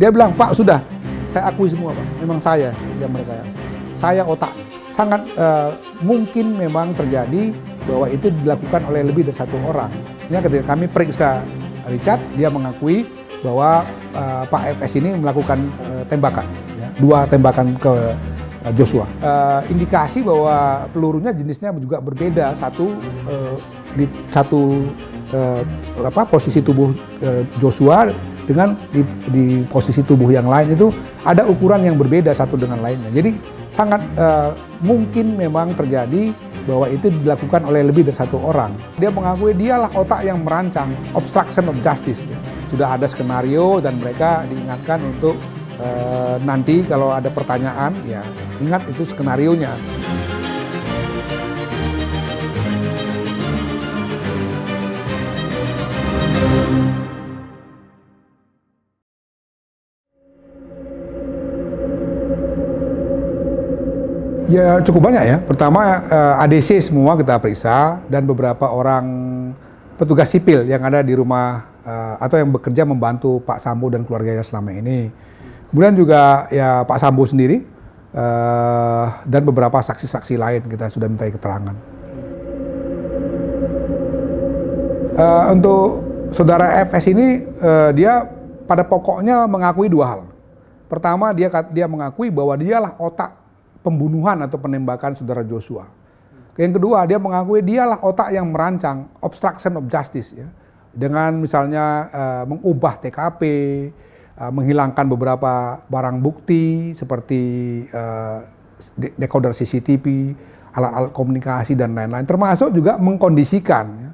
Dia bilang, Pak sudah, saya akui semua Pak, memang saya yang mereka, saya otak. Sangat mungkin memang terjadi bahwa itu dilakukan oleh lebih dari satu orang. Ya, ketika kami periksa Richard, dia mengakui bahwa Pak FS ini melakukan tembakan, ya, 2 tembakan ke Joshua. Indikasi bahwa pelurunya jenisnya juga berbeda, di satu posisi tubuh Joshua dengan di posisi tubuh yang lain itu ada ukuran yang berbeda satu dengan lainnya. Jadi sangat mungkin memang terjadi bahwa itu dilakukan oleh lebih dari satu orang. Dia mengakui dialah otak yang merancang obstruction of justice. Ya. Sudah ada skenario dan mereka diingatkan untuk nanti kalau ada pertanyaan, ya ingat itu skenarionya. Ya cukup banyak ya. Pertama ADC semua kita periksa dan beberapa orang petugas sipil yang ada di rumah atau yang bekerja membantu Pak Sambo dan keluarganya selama ini. Kemudian juga ya Pak Sambo sendiri dan beberapa saksi-saksi lain kita sudah mintai keterangan. Untuk saudara FS ini dia pada pokoknya mengakui 2 hal. Pertama dia mengakui bahwa dialah otak pembunuhan atau penembakan saudara Joshua. Yang kedua, dia mengakui dialah otak yang merancang obstruction of justice, ya, dengan misalnya mengubah TKP, menghilangkan beberapa barang bukti seperti decoder CCTV, alat-alat komunikasi dan lain-lain, termasuk juga mengkondisikan, ya,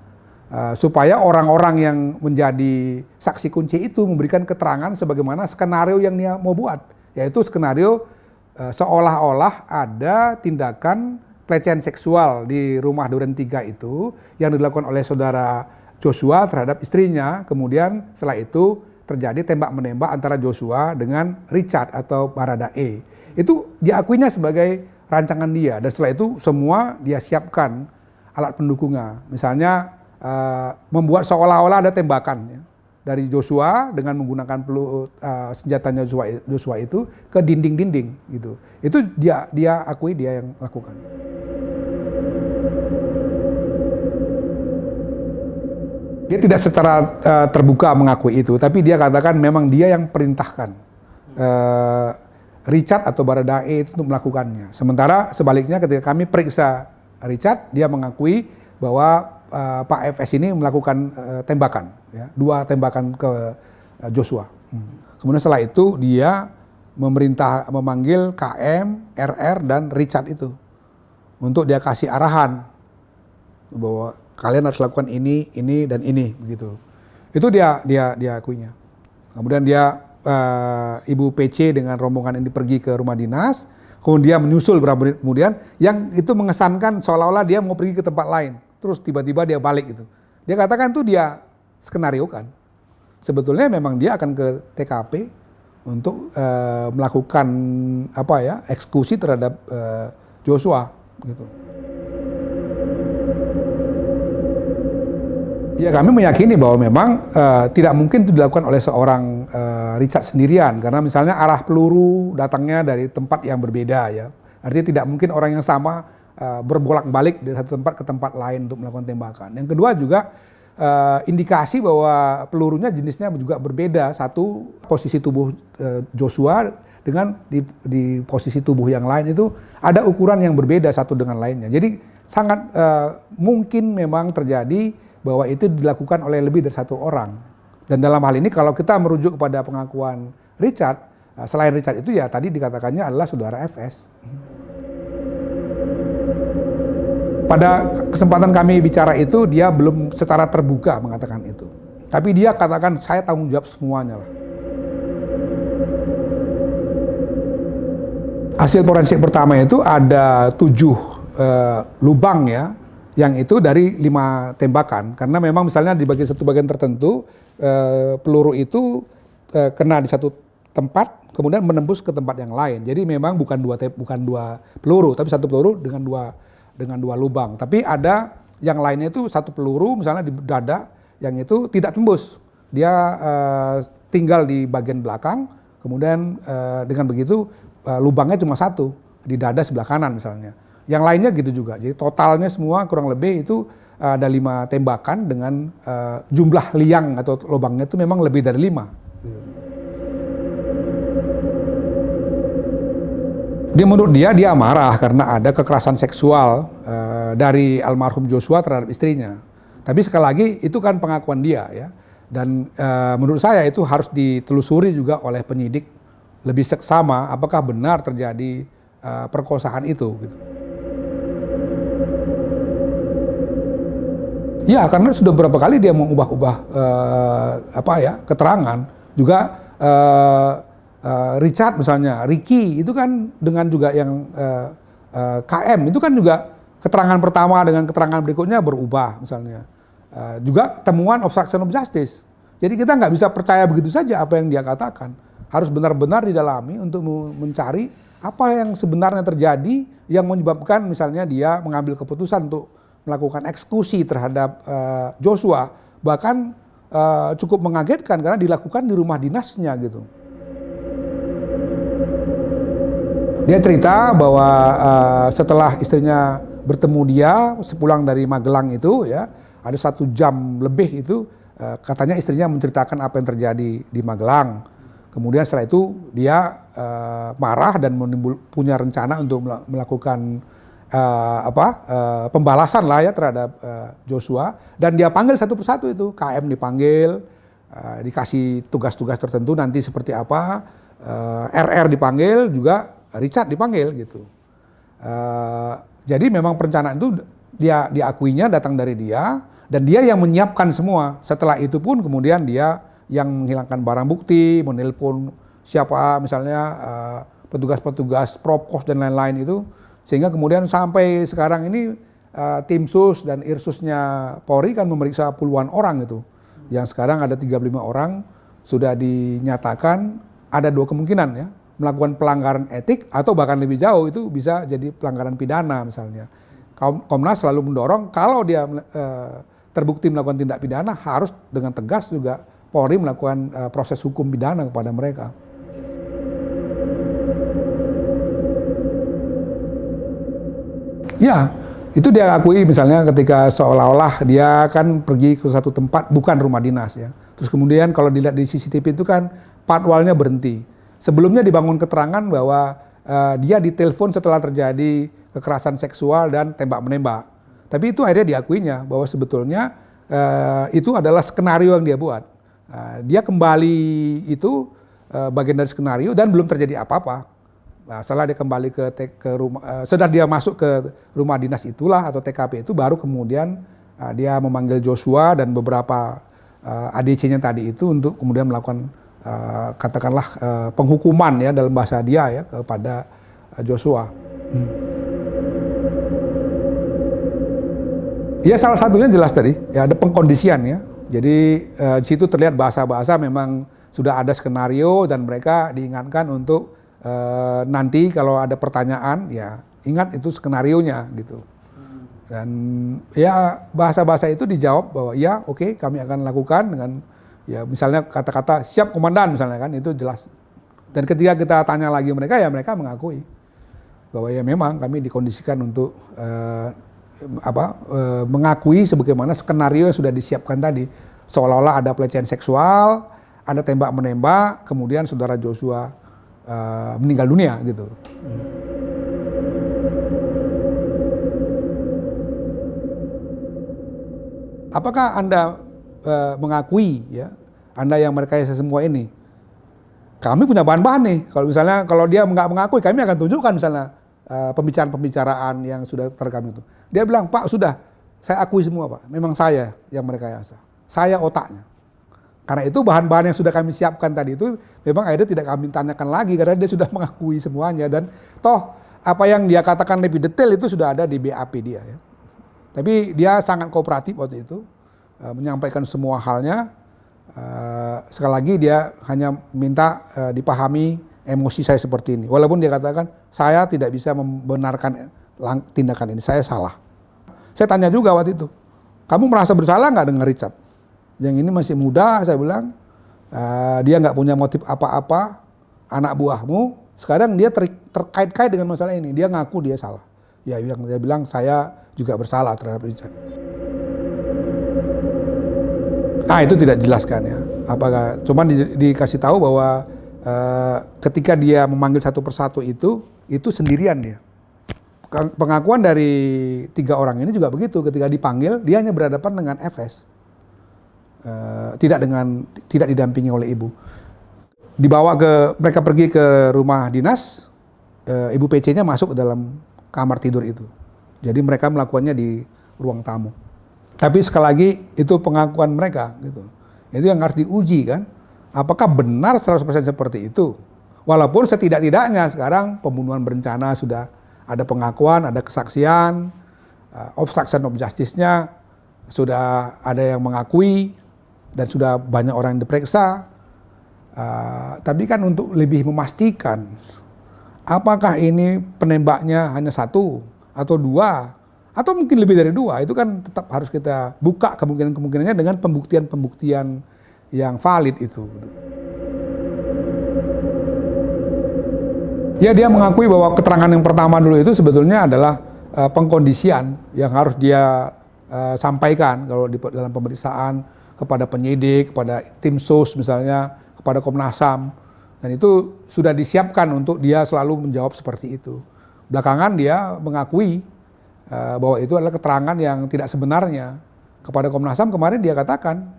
supaya orang-orang yang menjadi saksi kunci itu memberikan keterangan sebagaimana skenario yang dia mau buat, yaitu skenario seolah-olah ada tindakan pelecehan seksual di rumah Duren 3 itu yang dilakukan oleh saudara Joshua terhadap istrinya. Kemudian setelah itu terjadi tembak-menembak antara Joshua dengan Richard atau Baradae. Itu diakuinya sebagai rancangan dia, dan setelah itu semua dia siapkan alat pendukungnya. Misalnya membuat seolah-olah ada tembakan, ya, dari Joshua dengan menggunakan senjatanya Joshua itu ke dinding-dinding gitu. Itu dia akui dia yang lakukan. Dia tidak secara terbuka mengakui itu, tapi dia katakan memang dia yang perintahkan Richard atau Baradae itu untuk melakukannya. Sementara sebaliknya ketika kami periksa Richard, dia mengakui bahwa Pak FS ini melakukan tembakan, ya, 2 tembakan ke Joshua. Kemudian setelah itu dia memanggil KM, RR dan Richard itu untuk dia kasih arahan bahwa kalian harus lakukan ini dan ini begitu. Itu dia akuinya. Kemudian dia Ibu PC dengan rombongan ini pergi ke rumah dinas, kemudian menyusul beberapa menit kemudian yang itu mengesankan seolah-olah dia mau pergi ke tempat lain. Terus tiba-tiba dia balik gitu. Dia katakan itu dia skenariokan. Sebetulnya memang dia akan ke TKP untuk melakukan eksekusi terhadap Joshua gitu. Ya kami meyakini bahwa memang tidak mungkin itu dilakukan oleh seorang Richard sendirian, karena misalnya arah peluru datangnya dari tempat yang berbeda, ya. Artinya tidak mungkin orang yang sama berbolak-balik dari satu tempat ke tempat lain untuk melakukan tembakan. Yang kedua juga indikasi bahwa pelurunya jenisnya juga berbeda. Satu posisi tubuh Joshua dengan di posisi tubuh yang lain itu ada ukuran yang berbeda satu dengan lainnya. Jadi sangat mungkin memang terjadi bahwa itu dilakukan oleh lebih dari satu orang. Dan dalam hal ini kalau kita merujuk kepada pengakuan Richard, selain Richard itu ya tadi dikatakannya adalah saudara FS. Pada kesempatan kami bicara itu, dia belum secara terbuka mengatakan itu. Tapi dia katakan, saya tanggung jawab semuanya lah. Hasil forensik pertama itu ada 7 lubang, ya, yang itu dari 5 tembakan. Karena memang misalnya di satu bagian tertentu, peluru itu kena di satu tempat, kemudian menembus ke tempat yang lain. Jadi memang bukan dua peluru, tapi satu peluru dengan dua lubang. Tapi ada yang lainnya itu satu peluru misalnya di dada yang itu tidak tembus. Dia tinggal di bagian belakang, Kemudian dengan begitu lubangnya cuma satu di dada sebelah kanan misalnya. Yang lainnya gitu juga. Jadi totalnya semua kurang lebih itu ada 5 tembakan dengan jumlah liang atau lubangnya itu memang lebih dari 5. Menurut dia marah karena ada kekerasan seksual dari almarhum Joshua terhadap istrinya. Tapi sekali lagi itu kan pengakuan dia ya. Dan menurut saya itu harus ditelusuri juga oleh penyidik lebih seksama apakah benar terjadi perkosaan itu gitu. Ya, karena sudah beberapa kali dia mengubah-ubah keterangan. Juga Richard misalnya, Ricky itu kan dengan juga yang KM itu kan juga keterangan pertama dengan keterangan berikutnya berubah misalnya. Juga temuan obstruction of justice. Jadi kita nggak bisa percaya begitu saja apa yang dia katakan. Harus benar-benar didalami untuk mencari apa yang sebenarnya terjadi yang menyebabkan misalnya dia mengambil keputusan untuk melakukan eksekusi terhadap Joshua. Bahkan cukup mengagetkan karena dilakukan di rumah dinasnya gitu. Dia cerita bahwa setelah istrinya bertemu dia sepulang dari Magelang itu ya, ada 1 jam lebih itu katanya istrinya menceritakan apa yang terjadi di Magelang. Kemudian setelah itu dia marah dan punya rencana untuk melakukan pembalasan lah ya terhadap Joshua, dan dia panggil satu persatu itu. KM dipanggil, dikasih tugas-tugas tertentu nanti seperti apa, RR dipanggil, juga Richard dipanggil gitu. Jadi memang perencanaan itu dia diakuinya datang dari dia, dan dia yang menyiapkan semua. Setelah itu pun kemudian dia yang menghilangkan barang bukti, menelpon siapa misalnya petugas-petugas Propos dan lain-lain itu, sehingga kemudian sampai sekarang ini tim sus dan irsusnya Polri kan memeriksa puluhan orang itu. Yang sekarang ada 35 orang sudah dinyatakan ada 2 kemungkinan ya, melakukan pelanggaran etik atau bahkan lebih jauh itu bisa jadi pelanggaran pidana misalnya. Komnas selalu mendorong kalau dia terbukti melakukan tindak pidana harus dengan tegas juga Polri melakukan proses hukum pidana kepada mereka. Ya, itu dia akui misalnya ketika seolah-olah dia kan pergi ke satu tempat bukan rumah dinas ya. Terus kemudian kalau dilihat di CCTV itu kan patwalnya berhenti. Sebelumnya dibangun keterangan bahwa dia ditelepon setelah terjadi kekerasan seksual dan tembak-menembak. Tapi itu akhirnya diakuinya bahwa sebetulnya itu adalah skenario yang dia buat. Dia kembali itu bagian dari skenario dan belum terjadi apa-apa. Nah, setelah dia kembali ke rumah, setelah dia masuk ke rumah dinas itulah atau TKP itu, baru kemudian dia memanggil Joshua dan beberapa ADC-nya tadi itu untuk kemudian melakukan katakanlah penghukuman ya dalam bahasa dia ya kepada Joshua. Ya salah satunya jelas tadi ya ada pengkondisian ya. Jadi di situ terlihat bahasa-bahasa memang sudah ada skenario dan mereka diingatkan untuk nanti kalau ada pertanyaan ya ingat itu skenarionya gitu. Dan ya bahasa-bahasa itu dijawab bahwa ya oke, kami akan lakukan dengan ya misalnya kata-kata siap komandan misalnya kan, itu jelas. Dan ketika kita tanya lagi mereka ya mereka mengakui bahwa ya memang kami dikondisikan untuk mengakui sebagaimana skenario yang sudah disiapkan tadi, seolah-olah ada pelecehan seksual, ada tembak-menembak, kemudian saudara Joshua meninggal dunia gitu. Apakah Anda mengakui ya, Anda yang merekayasa semua ini? Kami punya bahan-bahan nih. Kalau dia nggak mengakui, kami akan tunjukkan misalnya pembicaraan-pembicaraan yang sudah terekam itu. Dia bilang, Pak sudah, saya akui semua Pak. Memang saya yang merekayasa. Saya otaknya. Karena itu bahan-bahan yang sudah kami siapkan tadi itu memang akhirnya tidak kami tanyakan lagi karena dia sudah mengakui semuanya. Dan toh apa yang dia katakan lebih detail itu sudah ada di BAP dia ya. Tapi dia sangat kooperatif waktu itu, menyampaikan semua halnya. Sekali lagi dia hanya minta dipahami emosi saya seperti ini. Walaupun dia katakan saya tidak bisa membenarkan tindakan ini, saya salah. Saya tanya juga waktu itu, kamu merasa bersalah nggak dengan Richard? Yang ini masih muda, saya bilang, dia nggak punya motif apa-apa, anak buahmu, sekarang dia terkait-kait dengan masalah ini, dia ngaku dia salah. Ya, yang dia bilang saya juga bersalah terhadap Richard. Nah, itu tidak dijelaskan ya. Apakah cuman dikasih tahu bahwa ketika dia memanggil satu persatu itu sendirian dia. Pengakuan dari 3 orang ini juga begitu, ketika dipanggil dia hanya berhadapan dengan FS. Tidak didampingi oleh ibu. Mereka pergi ke rumah dinas, ibu PC-nya masuk ke dalam kamar tidur itu. Jadi mereka melakukannya di ruang tamu. Tapi sekali lagi itu pengakuan mereka gitu. Itu yang harus diuji kan. Apakah benar 100% seperti itu? Walaupun setidak-tidaknya sekarang pembunuhan berencana sudah ada pengakuan, ada kesaksian, obstruction of justice-nya sudah ada yang mengakui dan sudah banyak orang yang diperiksa. Tapi kan untuk lebih memastikan apakah ini penembaknya hanya 1 atau 2 atau mungkin lebih dari 2, itu kan tetap harus kita buka kemungkinan-kemungkinannya dengan pembuktian-pembuktian yang valid itu. Ya, dia mengakui bahwa keterangan yang pertama dulu itu sebetulnya adalah pengkondisian yang harus dia sampaikan kalau dalam pemeriksaan kepada penyidik, kepada tim sus misalnya, kepada Komnas HAM. Dan itu sudah disiapkan untuk dia selalu menjawab seperti itu. Belakangan dia mengakui bahwa itu adalah keterangan yang tidak sebenarnya. Kepada Komnas HAM kemarin dia katakan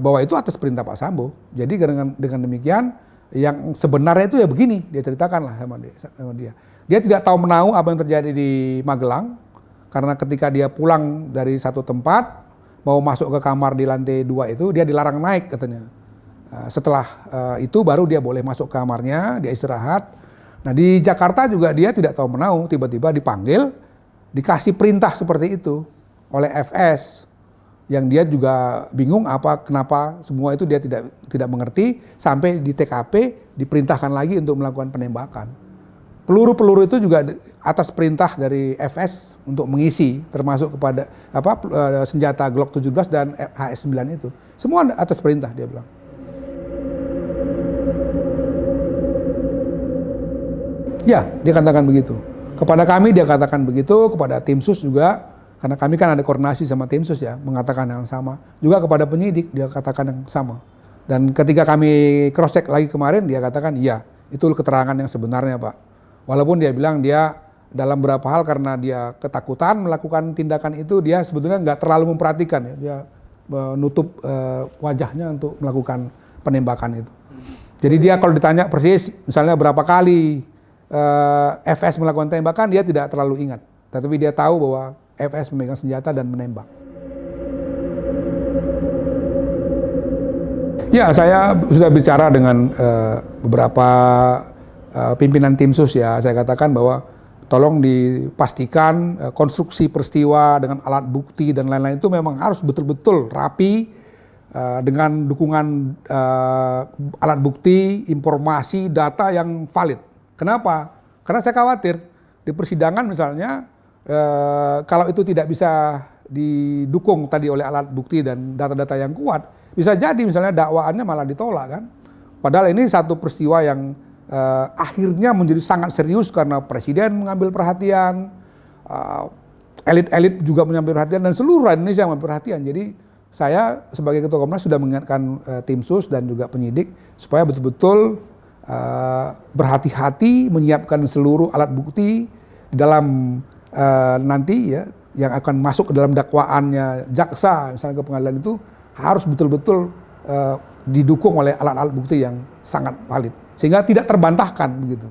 bahwa itu atas perintah Pak Sambo. Jadi dengan demikian yang sebenarnya itu ya begini, dia ceritakanlah sama dia. Dia tidak tahu menahu apa yang terjadi di Magelang, karena ketika dia pulang dari satu tempat, mau masuk ke kamar di lantai 2 itu, dia dilarang naik katanya. Setelah itu baru dia boleh masuk ke kamarnya, dia istirahat. Nah di Jakarta juga dia tidak tahu menahu, tiba-tiba dipanggil, dikasih perintah seperti itu oleh FS. Yang dia juga bingung kenapa semua itu dia tidak mengerti, sampai di TKP diperintahkan lagi untuk melakukan penembakan. Peluru-peluru itu juga atas perintah dari FS untuk mengisi, termasuk kepada senjata Glock 17 dan HS9 itu. Semua atas perintah dia bilang. Ya, dia katakan begitu. Kepada kami dia katakan begitu, kepada tim sus juga. Karena kami kan ada koordinasi sama tim sus ya, mengatakan yang sama. Juga kepada penyidik dia katakan yang sama. Dan ketika kami cross check lagi kemarin dia katakan iya, itu keterangan yang sebenarnya Pak. Walaupun dia bilang dia dalam beberapa hal karena dia ketakutan melakukan tindakan itu, dia sebetulnya nggak terlalu memperhatikan ya. Dia menutup wajahnya untuk melakukan penembakan itu. Jadi dia kalau ditanya persis misalnya berapa kali FS melakukan tembakan, dia tidak terlalu ingat. Tetapi dia tahu bahwa FS memegang senjata dan menembak. Ya, saya sudah bicara dengan beberapa pimpinan tim sus ya. Saya katakan bahwa tolong dipastikan konstruksi peristiwa dengan alat bukti dan lain-lain itu memang harus betul-betul rapi dengan dukungan alat bukti, informasi, data yang valid. Kenapa? Karena saya khawatir di persidangan misalnya kalau itu tidak bisa didukung tadi oleh alat bukti dan data-data yang kuat, bisa jadi misalnya dakwaannya malah ditolak kan. Padahal ini satu peristiwa yang akhirnya menjadi sangat serius karena presiden mengambil perhatian, elit-elit juga mengambil perhatian dan seluruh Indonesia mengambil perhatian. Jadi saya sebagai ketua Komnas sudah mengingatkan tim sus dan juga penyidik supaya betul-betul berhati-hati menyiapkan seluruh alat bukti dalam nanti ya yang akan masuk ke dalam dakwaannya jaksa misalnya ke pengadilan itu harus betul-betul didukung oleh alat-alat bukti yang sangat valid sehingga tidak terbantahkan begitu.